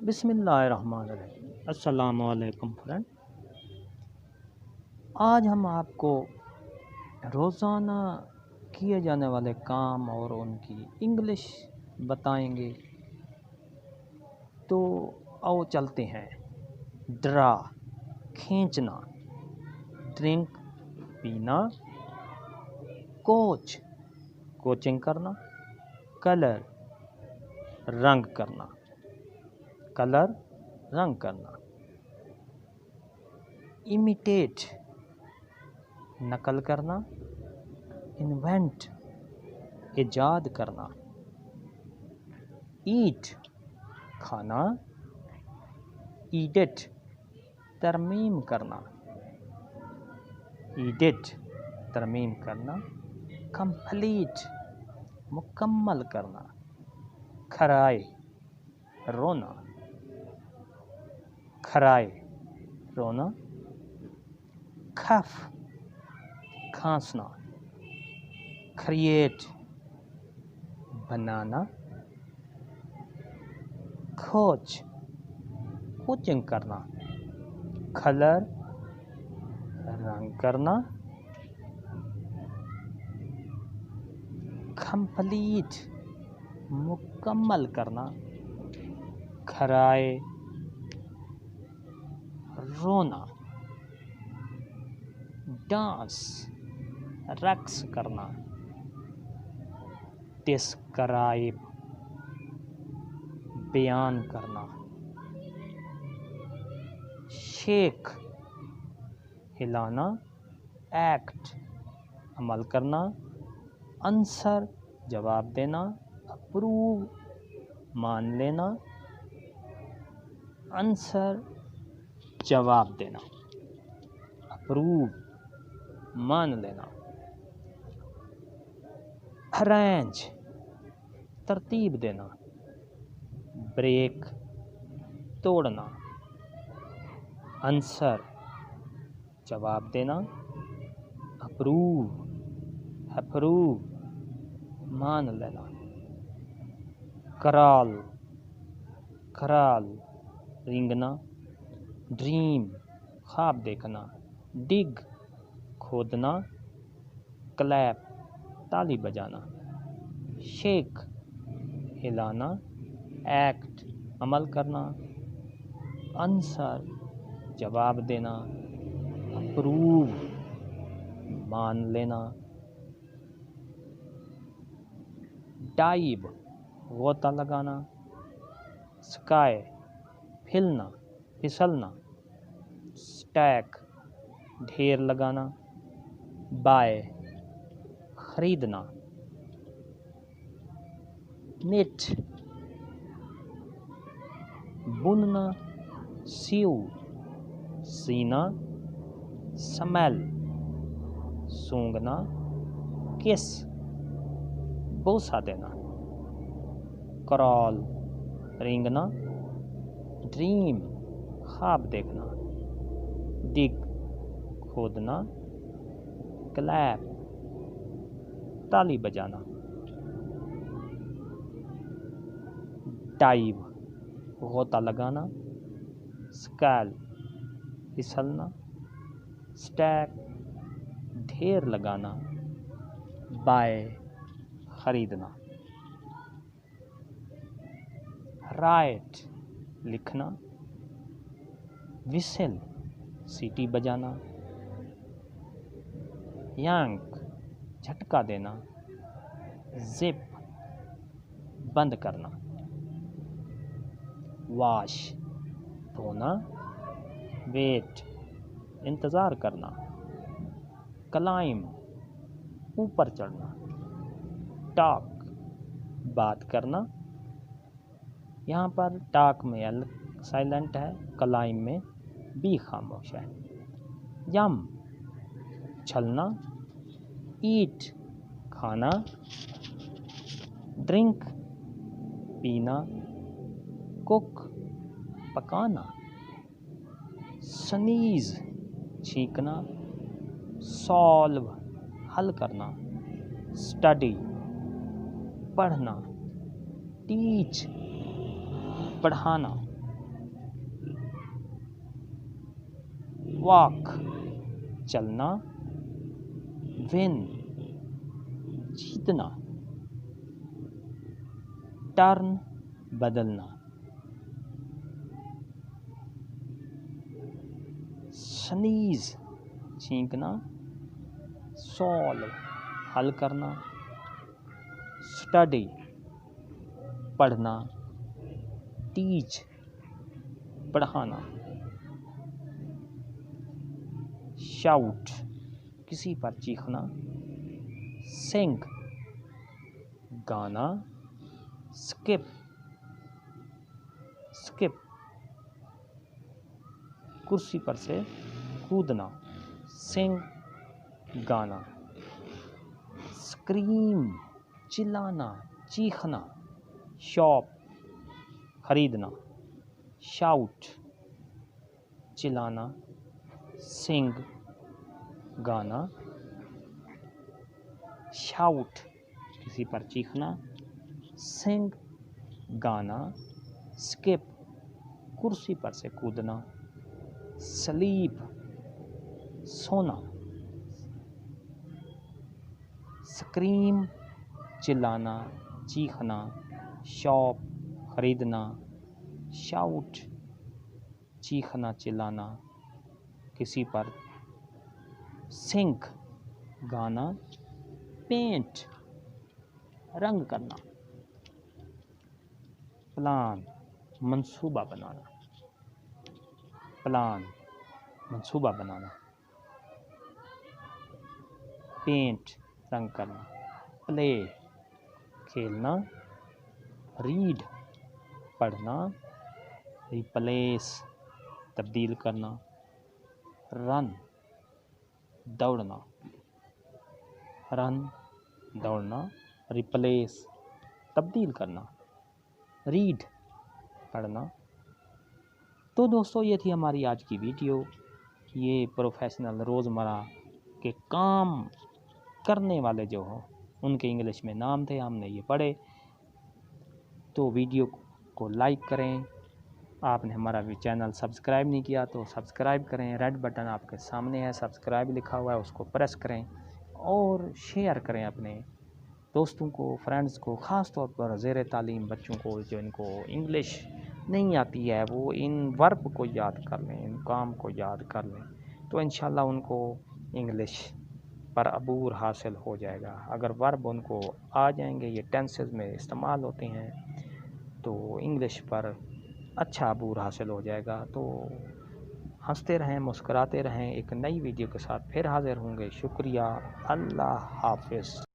बिस्मिल्लाहिर्रहमानिर्रहीम। अस्सलामु अलैकुम फ्रेंड। आज हम आपको रोज़ाना किए जाने वाले काम और उनकी इंग्लिश बताएंगे। तो आओ चलते हैं। ड्रा खींचना, ड्रिंक पीना, कोच कोचिंग करना, कलर रंग करना, कलर रंग करना, इमिटेट नकल करना, इन्वेंट इजाद करना, ईट खाना, ईडिट तरमीम करना, ईडिट तरमीम करना, कंप्लीट मुकम्मल करना, खराए रोना, खराए रोना, खफ खांसना, क्रिएट बनाना, खोज कोचिंग करना, कलर रंग करना, कंप्लीट मुकम्मल करना, खराए रोना, डांस रक्स करना, डिस्क्राइब बयान करना, शेक हिलाना, एक्ट अमल करना, आंसर जवाब देना, अप्रूव मान लेना, आंसर जवाब देना, अप्रूव मान लेना, अरेंज तरतीब देना, ब्रेक तोड़ना, आंसर जवाब देना, अप्रूव मान लेना, कराल रेंगना, ड्रीम ख्वाब देखना, डिग खोदना, क्लैप ताली बजाना, शेक हिलाना, एक्ट अमल करना, आंसर जवाब देना, अप्रूव मान लेना, डाइव गोता लगाना, स्काई हिलना फिसलना, स्टैक ढेर लगाना, बाय खरीदना, निट बुनना, सीव सीना, स्मेल सूंघना, किस बोसा देना, क्रॉल रेंगना, ड्रीम ख्वाब देखना, डिग खोदना, क्लैप ताली बजाना, डाइव गोता लगाना, स्कैल फिसलना, स्टैक ढेर लगाना, बाय खरीदना, राइट लिखना, विसल सीटी बजाना, यांक झटका देना, जिप बंद करना, वॉश धोना, वेट इंतज़ार करना, क्लाइम ऊपर चढ़ना, टॉक बात करना। यहाँ पर टॉक में एल साइलेंट है, क्लाइम में बी खामोश है। यम छलना, ईट खाना, ड्रिंक पीना, कुक पकाना, स्नीज छींकना, सॉल्व हल करना, स्टडी पढ़ना, टीच पढ़ाना, वॉक चलना, विन जीतना, टर्न बदलना, स्नीज छींकना, सॉल्व हल करना, स्टडी पढ़ना, टीच पढ़ाना, शाउट किसी पर चीखना, सिंग गाना, स्किप कुर्सी पर से कूदना, सिंग गाना, स्क्रीम चिल्लाना चीखना, शॉप खरीदना, शाउट चिल्लाना, सिंग गाना, शाउट किसी पर चीखना, सिंग गाना, स्किप कुर्सी पर से कूदना, स्लीप सोना, स्क्रीम चिल्लाना चीखना, शॉप खरीदना, शाउट चीखना चिल्लाना किसी पर, सिंक गाना, पेंट रंग करना, प्लान मंसूबा बनाना, प्लान मंसूबा बनाना, पेंट रंग करना, प्ले खेलना, रीड पढ़ना, रिप्लेस तब्दील करना, रन दौड़ना, रिप्लेस तब्दील करना, रीड पढ़ना। तो दोस्तों ये थी हमारी आज की वीडियो। ये प्रोफेशनल रोज़मर्रा के काम करने वाले जो हो उनके इंग्लिश में नाम थे, हमने ये पढ़े। तो वीडियो को लाइक करें, आपने हमारा भी चैनल सब्सक्राइब नहीं किया तो सब्सक्राइब करें, रेड बटन आपके सामने है, सब्सक्राइब लिखा हुआ है, उसको प्रेस करें और शेयर करें अपने दोस्तों को, फ्रेंड्स को, ख़ास तौर पर ज़ेर तालीम बच्चों को जो इनको इंग्लिश नहीं आती है, वो इन वर्ब को याद कर लें, इन काम को याद कर लें, तो इंशाल्लाह उनको इंग्लिश पर अबूर हासिल हो जाएगा। अगर वर्ब उनको आ जाएंगे, ये टेंसेस में इस्तेमाल होते हैं, तो इंग्लिश पर अच्छा अबूर हासिल हो जाएगा। तो हंसते रहें, मुस्कुराते रहें। एक नई वीडियो के साथ फिर हाज़िर होंगे। शुक्रिया। अल्लाह हाफ़िज़।